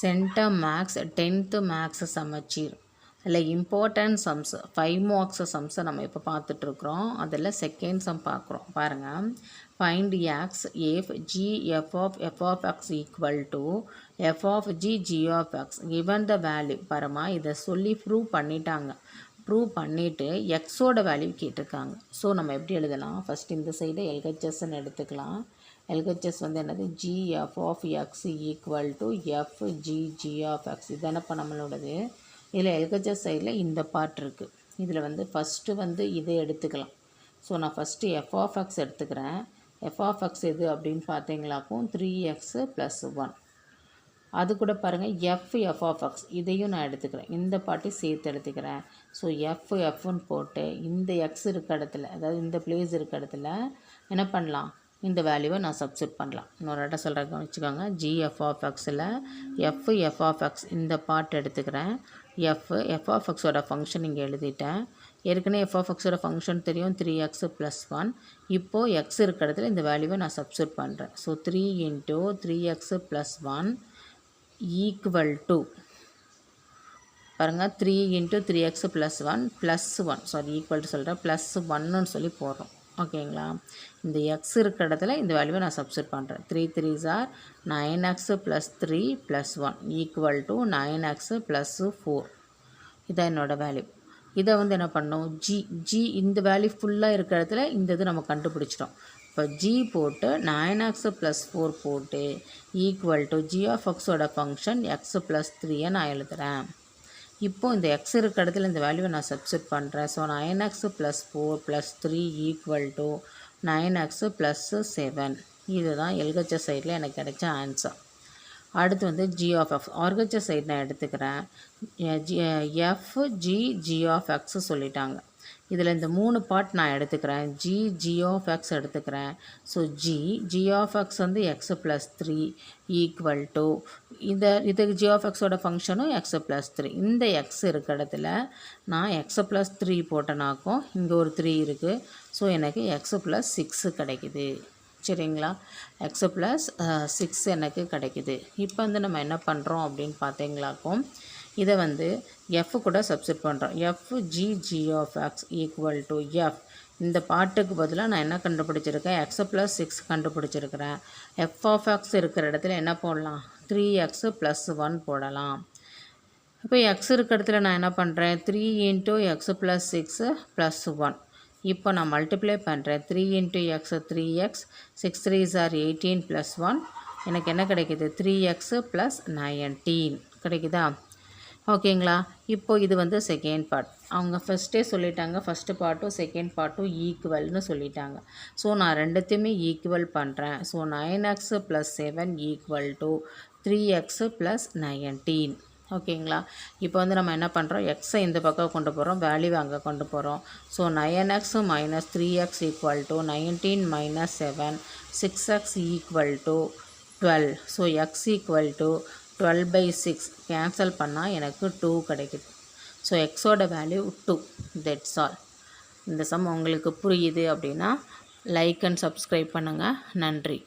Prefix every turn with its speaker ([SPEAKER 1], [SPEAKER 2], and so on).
[SPEAKER 1] Centum maths 10th maths சமச்சீர் அதில் important sums 5 marks சம்ஸை நம்ம இப்போ பார்த்துட்ருக்குறோம். அதில் செகண்ட் சம் பார்க்குறோம். பாருங்கள், find X if g f of x equal to f of g of x given the value. பாருமா, இதை சொல்லி ப்ரூவ் பண்ணிட்டாங்க. ப்ரூவ் பண்ணிவிட்டு எக்ஸோட வேல்யூ கேட்டிருக்காங்க. ஸோ நம்ம எப்படி எழுதலாம்? ஃபஸ்ட் இந்த சைடு எல்ஹெச்எஸ்ன்னு எடுத்துக்கலாம். LHS வந்து என்னது? GF of x equal to FG of x. இதான இப்போ நம்மளோடது. இதில் LHS சைடில் இந்த பார்ட் இருக்குது. இதில் வந்து ஃபஸ்ட்டு வந்து இதை எடுத்துக்கலாம். ஸோ நான் ஃபஸ்ட்டு f of x எடுத்துக்கிறேன். f of x எது அப்படின்னு பார்த்தீங்களாக்கும் 3x + 1. அது கூட பாருங்கள் f of x இதையும் நான் எடுத்துக்கிறேன். இந்த பாட்டி சேர்த்து எடுத்துக்கிறேன். ஸோ fன்னு போட்டு இந்த x இருக்க இடத்துல, அதாவது இந்த பிளேஸ் இருக்க இடத்துல என்ன பண்ணலாம்? இந்த வேல்யூவை நான் சப்ஸ்டிட் பண்ணலாம். இன்னொரு இடம் சொல்கிறேன் வச்சுக்கோங்க. GF of xல் f of x இந்த பார்ட் எடுத்துக்கிறேன். f of xோட ஃபங்க்ஷன் இங்கே எழுதிட்டேன். ஏற்கனவே f of xோட ஃபங்க்ஷன் தெரியும், 3x + 1. இப்போது x இருக்க இடத்துல இந்த வேல்யூவை நான் சப்ஸ்டிட் பண்ணுறேன். ஸோ 3 × 3x + 1 ஈக்குவல் டு பாருங்கள் 3 × 3x + 1 +1 சாரி ஈக்குவல் டு சொல்கிறேன் +1ன்னு சொல்லி போடுறோம். ஓகேங்களா? இந்த எக்ஸ் இருக்கிற இடத்துல இந்த வேல்யூவை நான் சப்ஸ்டிட் பண்ணுறேன். 3 3s are 9x + 3 + 1 equal to 9x + 4. இதான் என்னோடய வேல்யூ. இதை வந்து என்ன பண்ணோம்? ஜி இந்த வேல்யூ ஃபுல்லாக இருக்கிற இடத்துல இந்த இது நம்ம கண்டுபிடிச்சிட்டோம். இப்போ ஜி போட்டு 9x + 4 போட்டு ஈக்குவல் டு g of xோட ஃபங்க்ஷன் x + 3 நான் எழுதுகிறேன். இப்போது இந்த x இருக்க இடத்துல இந்த வேல்யூவை நான் சப்ஸ்டிட் பண்ணுறேன். So 9x + 4 + 3 equal to 9x + 7. இதுதான் LHS சைடில் எனக்கு கிடைச்ச ஆன்சர். அடுத்து வந்து g of x RHS side நான் எடுத்துக்கிறேன். g of x சொல்லிட்டாங்க. இதில் இந்த 3 பார்ட் நான் எடுத்துக்கிறேன். g of x எடுத்துக்கிறேன். ஸோ g of x வந்து x + 3 ஈக்குவல் டு இதுக்கு g of xோட ஃபங்க்ஷனும் x + 3. இந்த x இருக்க இடத்துல நான் x + 3 போட்டேனாக்கும் இங்கே ஒரு 3 இருக்குது. ஸோ எனக்கு x + 6 கிடைக்குது. சரிங்களா? x + 6 எனக்கு கிடைக்குது. இப்போ வந்து நம்ம என்ன பண்ணுறோம் அப்படின்னு பார்த்தீங்களாக்கும் இதை வந்து f கூட சப்ஸ்டிட் பண்ணுறோம். FG of x equal to f. இந்த பாட்டுக்கு பதிலாக நான் என்ன கண்டுபிடிச்சிருக்கேன்? x + 6 கண்டுபிடிச்சிருக்கிறேன். f of x இருக்கிற இடத்துல என்ன போடலாம்? 3x + 1 போடலாம். இப்போ x இருக்கிற இடத்துல நான் என்ன பண்ணுறேன்? 3 × x + 6 + 1. இப்போ நான் மல்டிப்ளை பண்ணுறேன். 3 × x 3x 6 3s are 18 + 1 எனக்கு என்ன கிடைக்கிது? 3x + 19 கிடைக்குதா? ஓகேங்களா? இப்போ இது வந்து செகண்ட் பார்ட். அவங்க ஃபஸ்ட்டே சொல்லிட்டாங்க, ஃபஸ்ட்டு பார்ட்டும் செகண்ட் பார்ட்டும் ஈக்குவல்னு சொல்லிட்டாங்க. ஸோ நான் ரெண்டுத்தையுமே ஈக்குவல் பண்ணுறேன். So 9x + 7 equal to 3x + 19. ஓகேங்களா? இப்போ வந்து நம்ம என்ன பண்ணுறோம்? எக்ஸை இந்த பக்கம் கொண்டு போகிறோம், வேல்யூவை அங்கே கொண்டு போகிறோம். So 9x - 3x equal to 19 - 7 6x equal to 12. So x equal to 12/6 cancel பண்ணால் எனக்கு 2 கிடைக்குது. ஸோ எக்ஸோட வேல்யூ 2. That's all. இந்த சம் உங்களுக்கு புரியுது அப்படின்னா லைக் அண்ட் சப்ஸ்கிரைப் பண்ணுங்கள். நன்றி.